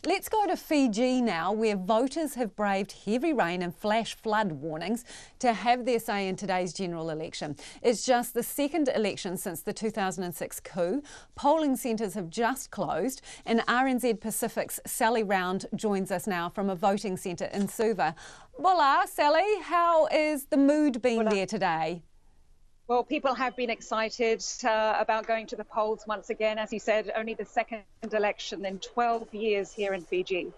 Let's go to Fiji now, where voters have braved heavy rain and flash flood warnings to have their say in today's general election. It's just the second election since the 2006 coup. Polling centres have just closed, and RNZ Pacific's Sally Round joins us now from a voting centre in Suva. Voila, Sally, how is the mood been there today? Well, people have been excited about going to the polls once again. As you said, only the second election in 12 years here in Fiji.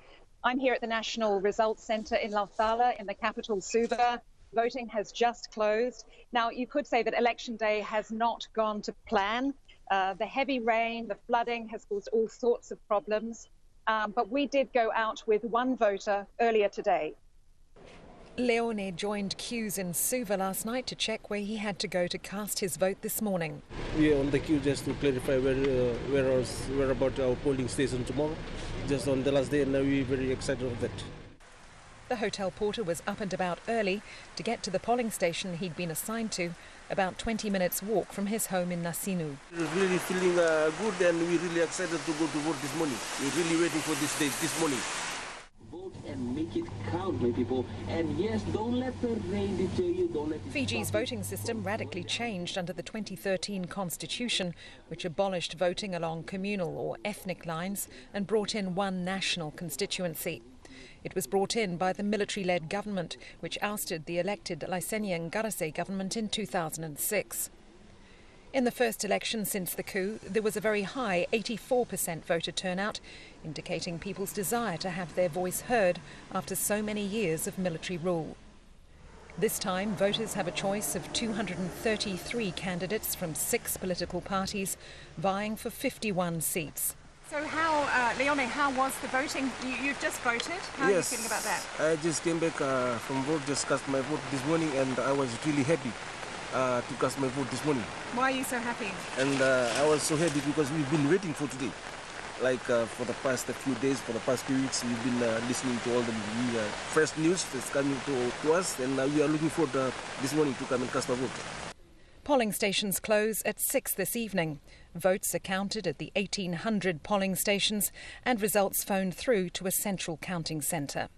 I'm here at the National Results Centre in Lauthala in the capital, Suva. Voting has just closed. Now, you could say that election day has not gone to plan. The heavy rain, the flooding has caused all sorts of problems. But we did go out with one voter earlier today. Leone joined queues in Suva last night to check where he had to go to cast his vote this morning. We are on the queue just to clarify where about our polling station tomorrow. Just on the last day, and now we're very excited of that. The hotel porter was up and about early to get to the polling station he'd been assigned to, about 20 minutes walk from his home in Nasinu. We're really feeling good, and we're really excited to go to vote this morning. We're really waiting for this day, this morning. Vote and make it count, my people. And yes, don't let the rain deter you. Don't let Fiji's voting system radically changed under the 2013 constitution, which abolished voting along communal or ethnic lines and brought in one national constituency. It was brought in by the military-led government, which ousted the elected Laisenia Ngarase government in 2006. In the first election since the coup, there was a very high 84% voter turnout, indicating people's desire to have their voice heard after so many years of military rule. This time, voters have a choice of 233 candidates from 6 political parties, vying for 51 seats. So Leone, how was the voting? You've just voted. How are you feeling about that? I just came back from vote, just cast my vote this morning, and I was really happy to cast my vote this morning. Why are you so happy? And I was so happy because we've been waiting for today. Like for the past few days, for the past few weeks, we've been listening to all the fresh news that's coming to us, and we are looking forward this morning to come and cast our vote. Polling stations close at 6 this evening. Votes are counted at the 1,800 polling stations and results phoned through to a central counting centre.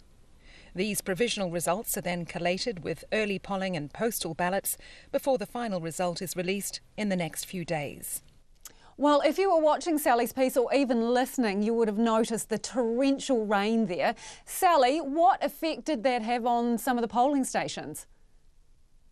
These provisional results are then collated with early polling and postal ballots before the final result is released in the next few days. Well, if you were watching Sally's piece or even listening, you would have noticed the torrential rain there. Sally, what effect did that have on some of the polling stations?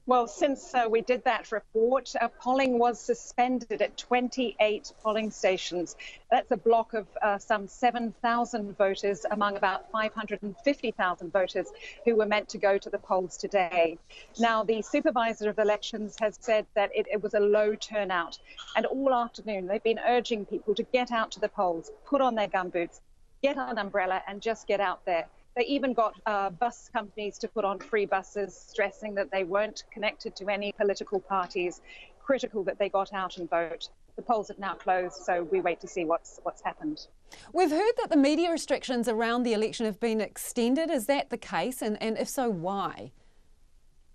Well, since we did that report, polling was suspended at 28 polling stations. That's a block of some 7,000 voters among about 550,000 voters who were meant to go to the polls today. Now, the supervisor of elections has said that it was a low turnout, and all afternoon they've been urging people to get out to the polls, put on their gumboots, get an umbrella and just get out there. They even got bus companies to put on free buses, stressing that they weren't connected to any political parties, critical that they got out and vote. The polls have now closed, so we wait to see what's happened. We've heard that the media restrictions around the election have been extended. Is that the case? And if so, why?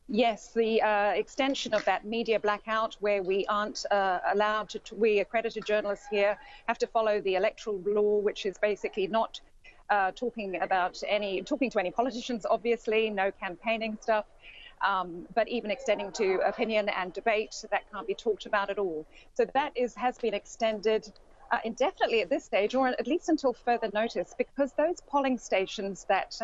Yes, the extension of that media blackout where we aren't allowed to, we accredited journalists here have to follow the electoral law, which is basically not talking to any politicians, obviously, no campaigning stuff, but even extending to opinion and debate, that can't be talked about at all. So that has been extended indefinitely at this stage, or at least until further notice, because those polling stations that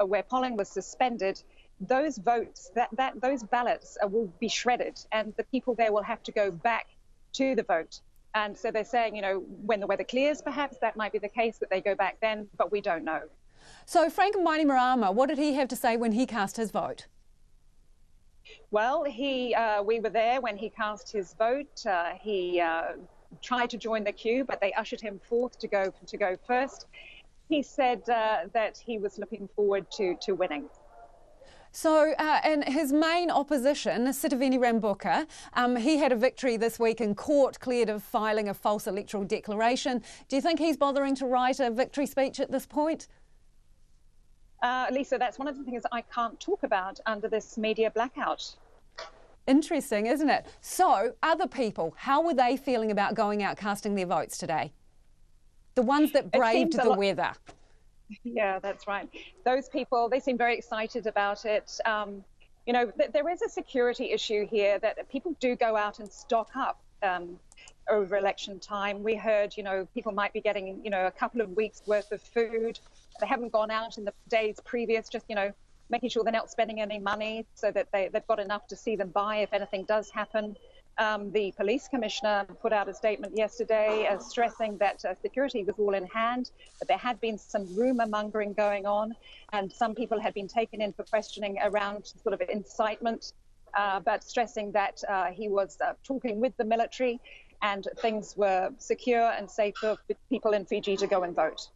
where polling was suspended, those votes, those ballots will be shredded, and the people there will have to go back to the vote. And so they're saying, when the weather clears, perhaps that might be the case that they go back then, but we don't know. So Frank Bainimarama, what did he have to say when he cast his vote? Well, we were there when he cast his vote. He tried to join the queue, but they ushered him forth to go first. He said that he was looking forward to winning. So, and his main opposition, Sitiveni Rambuka, he had a victory this week in court, cleared of filing a false electoral declaration. Do you think he's bothering to write a victory speech at this point? Lisa, that's one of the things I can't talk about under this media blackout. Interesting, isn't it? So, other people, how were they feeling about going out casting their votes today? The ones that braved the weather. Yeah, that's right. Those people, they seem very excited about it. There is a security issue here that people do go out and stock up over election time. We heard, people might be getting, a couple of weeks worth of food. They haven't gone out in the days previous, just, making sure they're not spending any money so that they've got enough to see them buy if anything does happen. The police commissioner put out a statement yesterday stressing that security was all in hand, but there had been some rumour mongering going on, and some people had been taken in for questioning around sort of incitement, but stressing that he was talking with the military and things were secure and safe for people in Fiji to go and vote.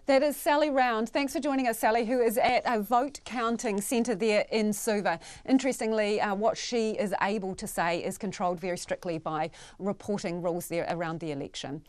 That is Sally Round. Thanks for joining us, Sally, who is at a vote counting centre there in Suva. Interestingly, what she is able to say is controlled very strictly by reporting rules there around the election.